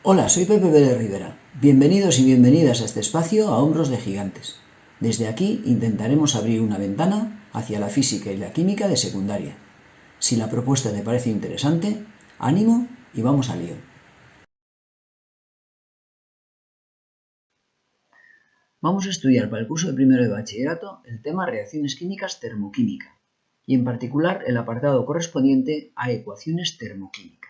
Hola, soy Pepe Pérez Rivera. Bienvenidos y bienvenidas a este espacio a Hombros de Gigantes. Desde aquí intentaremos abrir una ventana hacia la física y la química de secundaria. Si la propuesta te parece interesante, ánimo y vamos al lío. Vamos a estudiar para el curso de primero de bachillerato el tema reacciones químicas termoquímica y en particular el apartado correspondiente a ecuaciones termoquímicas.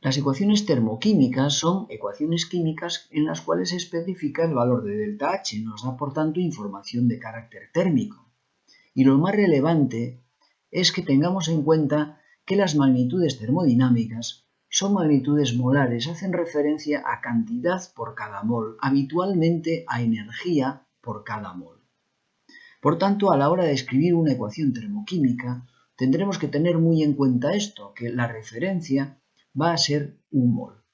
Las ecuaciones termoquímicas son ecuaciones químicas en las cuales se especifica el valor de ΔH, nos da por tanto información de carácter térmico. Y lo más relevante es que tengamos en cuenta que las magnitudes termodinámicas son magnitudes molares, hacen referencia a cantidad por cada mol, habitualmente a energía por cada mol. Por tanto, a la hora de escribir una ecuación termoquímica, tendremos que tener muy en cuenta esto, que la referencia va a ser un mol.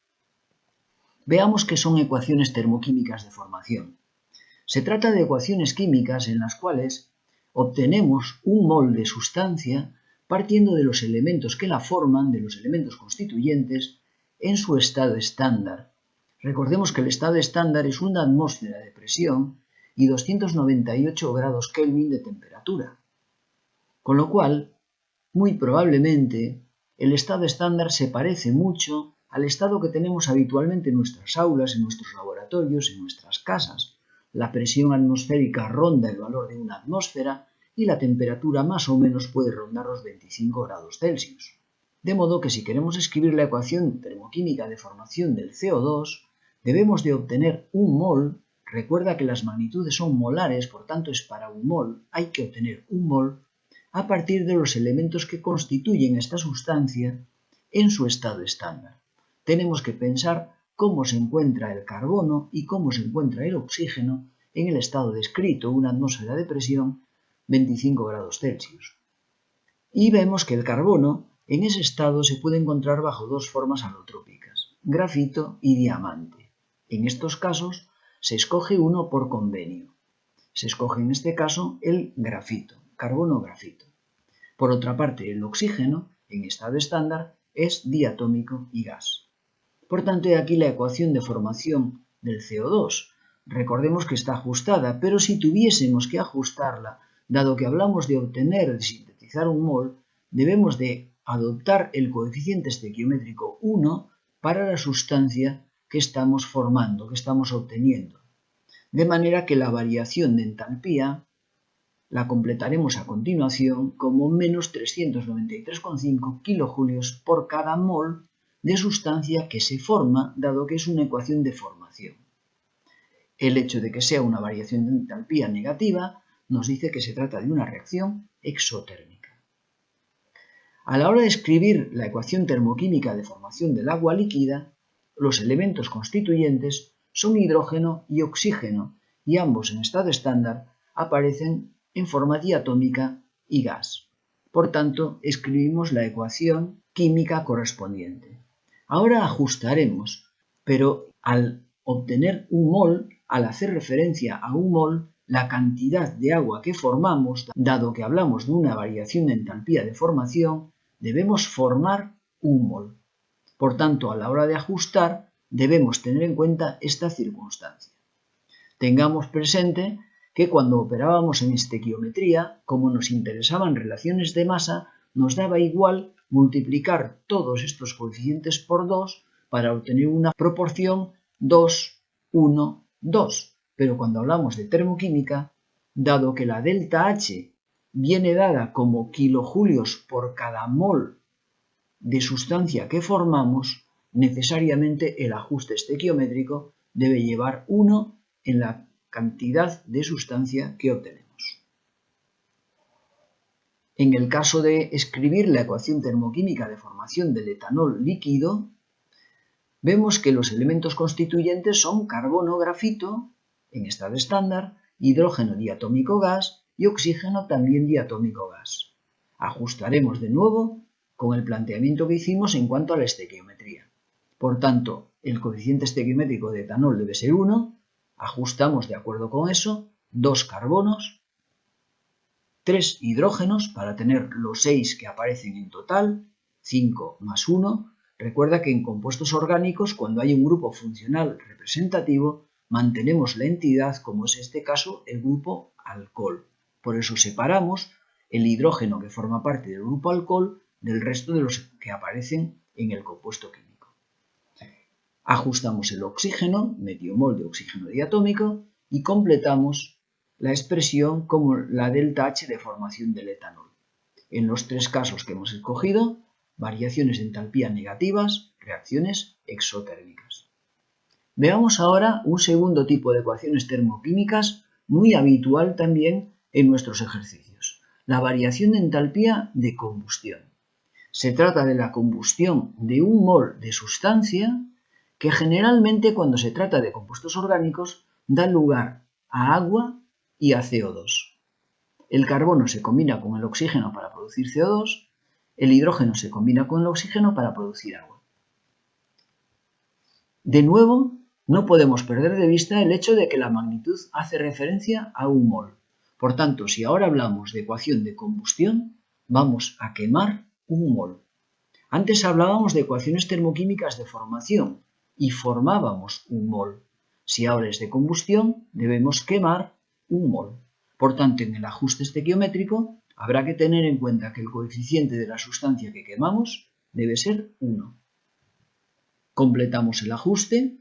Veamos qué son ecuaciones termoquímicas de formación. Se trata de ecuaciones químicas en las cuales obtenemos un mol de sustancia partiendo de los elementos que la forman, de los elementos constituyentes, en su estado estándar. Recordemos que el estado estándar es una atmósfera de presión y 298 grados Kelvin de temperatura. Con lo cual, muy probablemente, el estado estándar se parece mucho al estado que tenemos habitualmente en nuestras aulas, en nuestros laboratorios, en nuestras casas. La presión atmosférica ronda el valor de una atmósfera y la temperatura más o menos puede rondar los 25 grados Celsius. De modo que si queremos escribir la ecuación termoquímica de formación del CO2, debemos de obtener un mol. Recuerda que las magnitudes son molares, por tanto es para un mol, hay que obtener un mol a partir de los elementos que constituyen esta sustancia en su estado estándar. Tenemos que pensar cómo se encuentra el carbono y cómo se encuentra el oxígeno en el estado descrito, una atmósfera de presión 25 grados Celsius. Y vemos que el carbono en ese estado se puede encontrar bajo dos formas alotrópicas, grafito y diamante. En estos casos se escoge uno por convenio. Se escoge en este caso el grafito, carbono-grafito. Por otra parte, el oxígeno, en estado estándar, es diatómico y gas. Por tanto, he aquí la ecuación de formación del CO2. Recordemos que está ajustada, pero si tuviésemos que ajustarla, dado que hablamos de obtener, de sintetizar un mol, debemos de adoptar el coeficiente estequiométrico 1 para la sustancia que estamos formando, que estamos obteniendo. De manera que la variación de entalpía la completaremos a continuación como menos 393,5 kilojulios por cada mol de sustancia que se forma, dado que es una ecuación de formación. El hecho de que sea una variación de entalpía negativa nos dice que se trata de una reacción exotérmica. A la hora de escribir la ecuación termoquímica de formación del agua líquida, los elementos constituyentes son hidrógeno y oxígeno, y ambos en estado estándar aparecen en forma diatómica y gas. Por tanto, escribimos la ecuación química correspondiente. Ahora ajustaremos, pero al obtener un mol, al hacer referencia a un mol, la cantidad de agua que formamos, dado que hablamos de una variación de entalpía de formación, debemos formar un mol. Por tanto, a la hora de ajustar, debemos tener en cuenta esta circunstancia. Tengamos presente que cuando operábamos en estequiometría, como nos interesaban relaciones de masa, nos daba igual multiplicar todos estos coeficientes por 2 para obtener una proporción 2, 1, 2. Pero cuando hablamos de termoquímica, dado que la delta H viene dada como kilojulios por cada mol de sustancia que formamos, necesariamente el ajuste estequiométrico debe llevar 1 en la cantidad de sustancia que obtenemos. En el caso de escribir la ecuación termoquímica de formación del etanol líquido, vemos que los elementos constituyentes son carbono, grafito, en estado estándar, hidrógeno diatómico gas y oxígeno también diatómico gas. Ajustaremos de nuevo con el planteamiento que hicimos en cuanto a la estequiometría. Por tanto, el coeficiente estequiométrico de etanol debe ser 1, ajustamos de acuerdo con eso, 2 carbonos, 3 hidrógenos para tener los 6 que aparecen en total, 5 más 1, Recuerda que en compuestos orgánicos, cuando hay un grupo funcional representativo, mantenemos la entidad, como es este caso el grupo alcohol. Por eso separamos el hidrógeno que forma parte del grupo alcohol del resto de los que aparecen en el compuesto químico. Ajustamos el oxígeno, medio mol de oxígeno diatómico, y completamos la expresión como la delta H de formación del etanol. En los tres casos que hemos escogido, variaciones de entalpía negativas, reacciones exotérmicas. Veamos ahora un segundo tipo de ecuaciones termoquímicas muy habitual también en nuestros ejercicios, la variación de entalpía de combustión. Se trata de la combustión de un mol de sustancia que generalmente cuando se trata de compuestos orgánicos da lugar a agua y a CO2. El carbono se combina con el oxígeno para producir CO2, el hidrógeno se combina con el oxígeno para producir agua. De nuevo, no podemos perder de vista el hecho de que la magnitud hace referencia a un mol. Por tanto, si ahora hablamos de ecuación de combustión, vamos a quemar un mol. Antes hablábamos de ecuaciones termoquímicas de formación y formábamos un mol. Si ahora es de combustión, debemos quemar un mol. Por tanto, en el ajuste estequiométrico habrá que tener en cuenta que el coeficiente de la sustancia que quemamos debe ser 1. Completamos el ajuste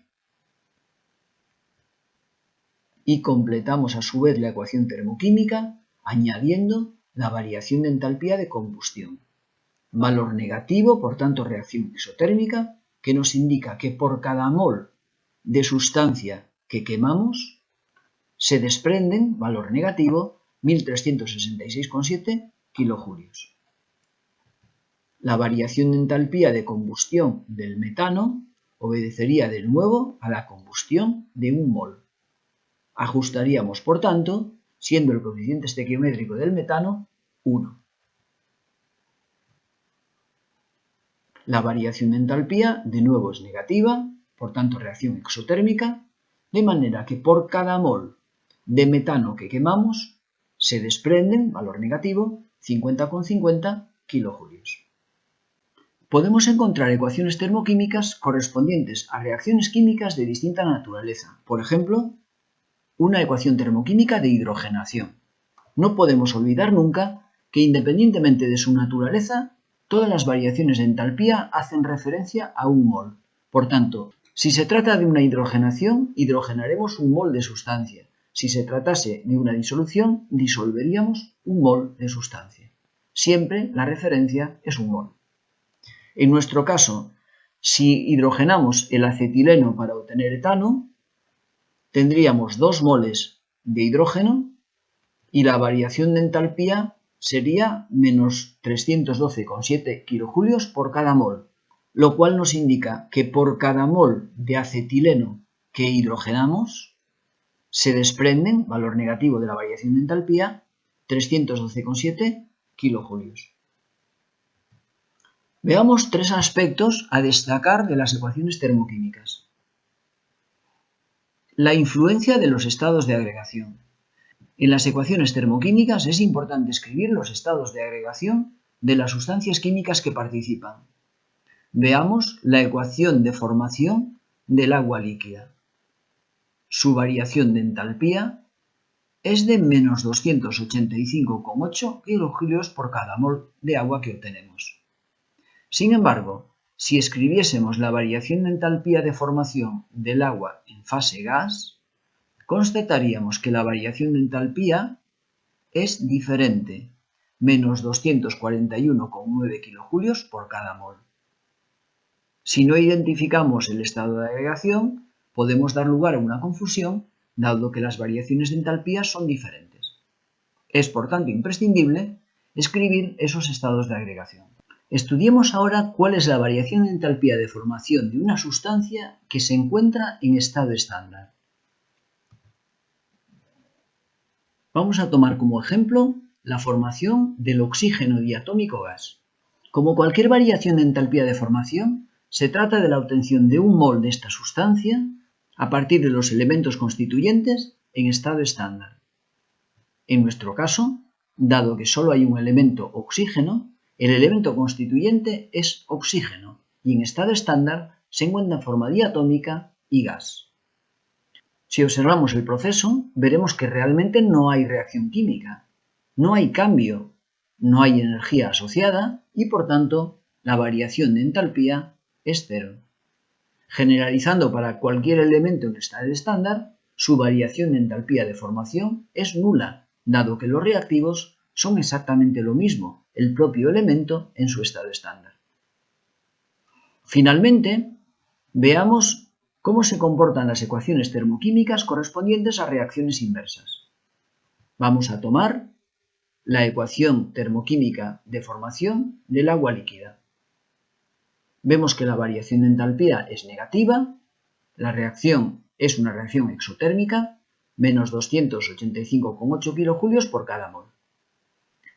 y completamos a su vez la ecuación termoquímica añadiendo la variación de entalpía de combustión. Valor negativo, por tanto reacción exotérmica, que nos indica que por cada mol de sustancia que quemamos se desprenden, valor negativo, 1366,7 kilojulios. La variación de entalpía de combustión del metano obedecería de nuevo a la combustión de un mol. Ajustaríamos, por tanto, siendo el coeficiente estequiométrico del metano 1. La variación de entalpía de nuevo es negativa, por tanto reacción exotérmica, de manera que por cada mol de metano que quemamos se desprenden, valor negativo, 50,50 kilojulios. Podemos encontrar ecuaciones termoquímicas correspondientes a reacciones químicas de distinta naturaleza. Por ejemplo, una ecuación termoquímica de hidrogenación. No podemos olvidar nunca que independientemente de su naturaleza, todas las variaciones de entalpía hacen referencia a un mol. Por tanto, si se trata de una hidrogenación, hidrogenaremos un mol de sustancia. Si se tratase de una disolución, disolveríamos un mol de sustancia. Siempre la referencia es un mol. En nuestro caso, si hidrogenamos el acetileno para obtener etano, tendríamos 2 moles de hidrógeno y la variación de entalpía sería menos 312,7 kilojulios por cada mol, lo cual nos indica que por cada mol de acetileno que hidrogenamos se desprenden, valor negativo de la variación de entalpía, 312,7 kilojulios. Veamos 3 aspectos a destacar de las ecuaciones termoquímicas. La influencia de los estados de agregación. En las ecuaciones termoquímicas es importante escribir los estados de agregación de las sustancias químicas que participan. Veamos la ecuación de formación del agua líquida. Su variación de entalpía es de menos 285,8 kilojulios por cada mol de agua que obtenemos. Sin embargo, si escribiésemos la variación de entalpía de formación del agua en fase gas, constataríamos que la variación de entalpía es diferente, menos 241,9 kilojulios por cada mol. Si no identificamos el estado de agregación, podemos dar lugar a una confusión, dado que las variaciones de entalpía son diferentes. Es, por tanto, imprescindible escribir esos estados de agregación. Estudiemos ahora cuál es la variación de entalpía de formación de una sustancia que se encuentra en estado estándar. Vamos a tomar como ejemplo la formación del oxígeno diatómico gas. Como cualquier variación de entalpía de formación, se trata de la obtención de un mol de esta sustancia a partir de los elementos constituyentes en estado estándar. En nuestro caso, dado que solo hay un elemento oxígeno, el elemento constituyente es oxígeno y en estado estándar se encuentra en forma diatómica y gas. Si observamos el proceso, veremos que realmente no hay reacción química, no hay cambio, no hay energía asociada y por tanto la variación de entalpía es cero. Generalizando para cualquier elemento en estado estándar, su variación de entalpía de formación es nula, dado que los reactivos son exactamente lo mismo, el propio elemento en su estado estándar. Finalmente, veamos cómo se comportan las ecuaciones termoquímicas correspondientes a reacciones inversas. Vamos a tomar la ecuación termoquímica de formación del agua líquida. Vemos que la variación de entalpía es negativa, la reacción es una reacción exotérmica, menos 285,8 kJ por cada mol.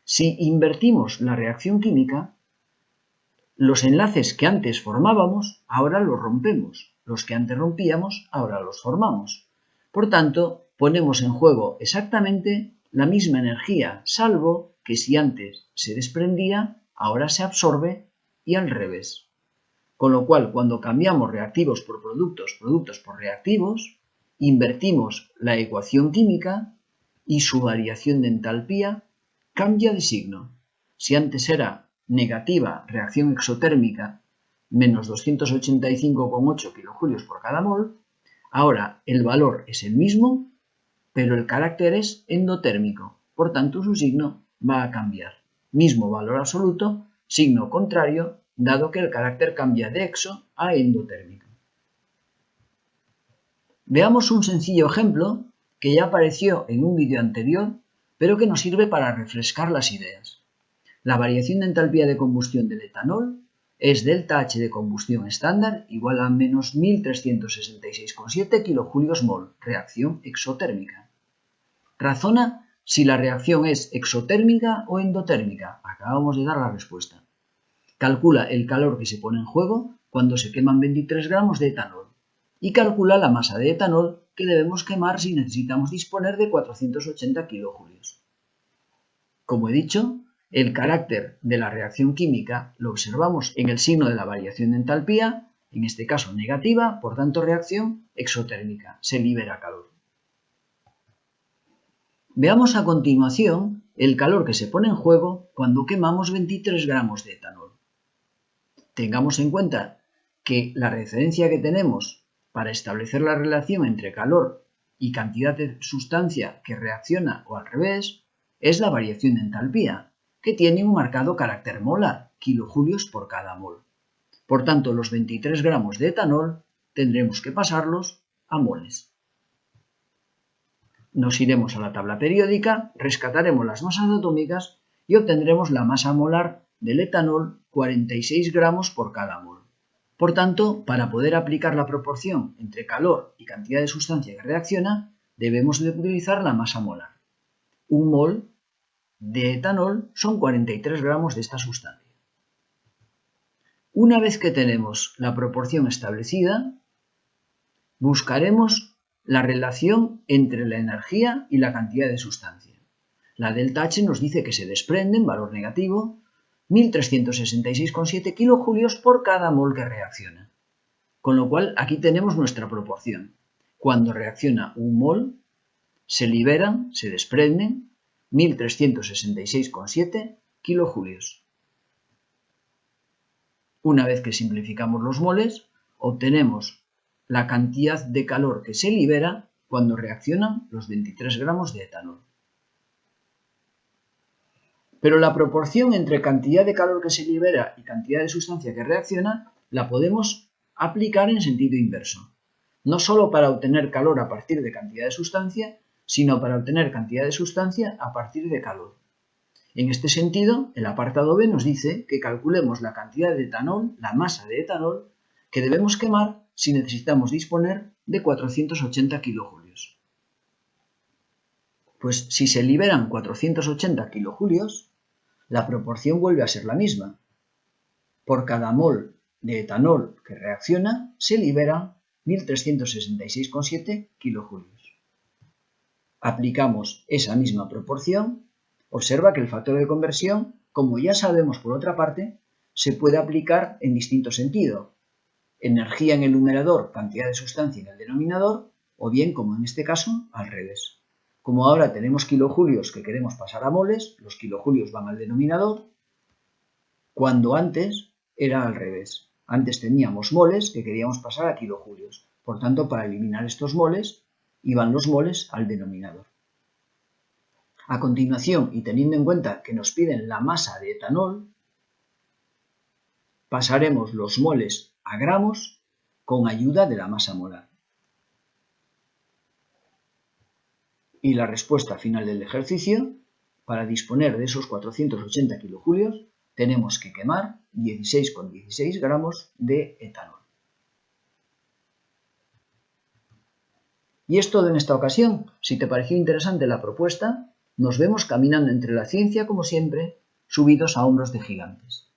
Si invertimos la reacción química, los enlaces que antes formábamos, ahora los rompemos. Los que antes rompíamos, ahora los formamos. Por tanto, ponemos en juego exactamente la misma energía, salvo que si antes se desprendía, ahora se absorbe y al revés. Con lo cual, cuando cambiamos reactivos por productos, productos por reactivos, invertimos la ecuación química y su variación de entalpía cambia de signo. Si antes era negativa reacción exotérmica, menos 285,8 kJ por cada mol, ahora el valor es el mismo, pero el carácter es endotérmico, por tanto su signo va a cambiar. Mismo valor absoluto, signo contrario, dado que el carácter cambia de exo a endotérmico. Veamos un sencillo ejemplo que ya apareció en un vídeo anterior, pero que nos sirve para refrescar las ideas. La variación de entalpía de combustión del etanol es delta H de combustión estándar igual a menos 1366,7 kJ/mol, reacción exotérmica. Razona si la reacción es exotérmica o endotérmica. Acabamos de dar la respuesta. Calcula el calor que se pone en juego cuando se queman 23 gramos de etanol y calcula la masa de etanol que debemos quemar si necesitamos disponer de 480 kJ. Como he dicho, el carácter de la reacción química lo observamos en el signo de la variación de entalpía, en este caso negativa, por tanto reacción exotérmica, se libera calor. Veamos a continuación el calor que se pone en juego cuando quemamos 23 gramos de etanol. Tengamos en cuenta que la referencia que tenemos para establecer la relación entre calor y cantidad de sustancia que reacciona o al revés es la variación de entalpía, que tiene un marcado carácter molar, kilojulios por cada mol. Por tanto, los 23 gramos de etanol tendremos que pasarlos a moles. Nos iremos a la tabla periódica, rescataremos las masas atómicas y obtendremos la masa molar del etanol 46 gramos por cada mol. Por tanto, para poder aplicar la proporción entre calor y cantidad de sustancia que reacciona, debemos de utilizar la masa molar. Un mol de etanol son 43 gramos de esta sustancia. Una vez que tenemos la proporción establecida, buscaremos la relación entre la energía y la cantidad de sustancia. La delta H nos dice que se desprende, en valor negativo, 1366,7 kJ por cada mol que reacciona. Con lo cual, aquí tenemos nuestra proporción. Cuando reacciona un mol, se liberan, se desprenden 1366,7 kJ. Una vez que simplificamos los moles, obtenemos la cantidad de calor que se libera cuando reaccionan los 23 gramos de etanol. Pero la proporción entre cantidad de calor que se libera y cantidad de sustancia que reacciona la podemos aplicar en sentido inverso. No solo para obtener calor a partir de cantidad de sustancia, sino para obtener cantidad de sustancia a partir de calor. En este sentido, el apartado B nos dice que calculemos la cantidad de etanol, la masa de etanol, que debemos quemar si necesitamos disponer de 480 kJ. Pues si se liberan 480 kJ, la proporción vuelve a ser la misma. Por cada mol de etanol que reacciona, se libera 1366,7 kJ. Aplicamos esa misma proporción. Observa que el factor de conversión, como ya sabemos por otra parte, se puede aplicar en distinto sentido. Energía en el numerador, cantidad de sustancia en el denominador, o bien, como en este caso, al revés. Como ahora tenemos kilojulios que queremos pasar a moles, los kilojulios van al denominador, cuando antes era al revés. Antes teníamos moles que queríamos pasar a kilojulios. Por tanto, para eliminar estos moles, iban los moles al denominador. A continuación, y teniendo en cuenta que nos piden la masa de etanol, pasaremos los moles a gramos con ayuda de la masa molar. Y la respuesta final del ejercicio, para disponer de esos 480 kilojulios, tenemos que quemar 16,16 gramos de etanol. Y es todo en esta ocasión. Si te pareció interesante la propuesta, nos vemos caminando entre la ciencia, como siempre, subidos a hombros de gigantes.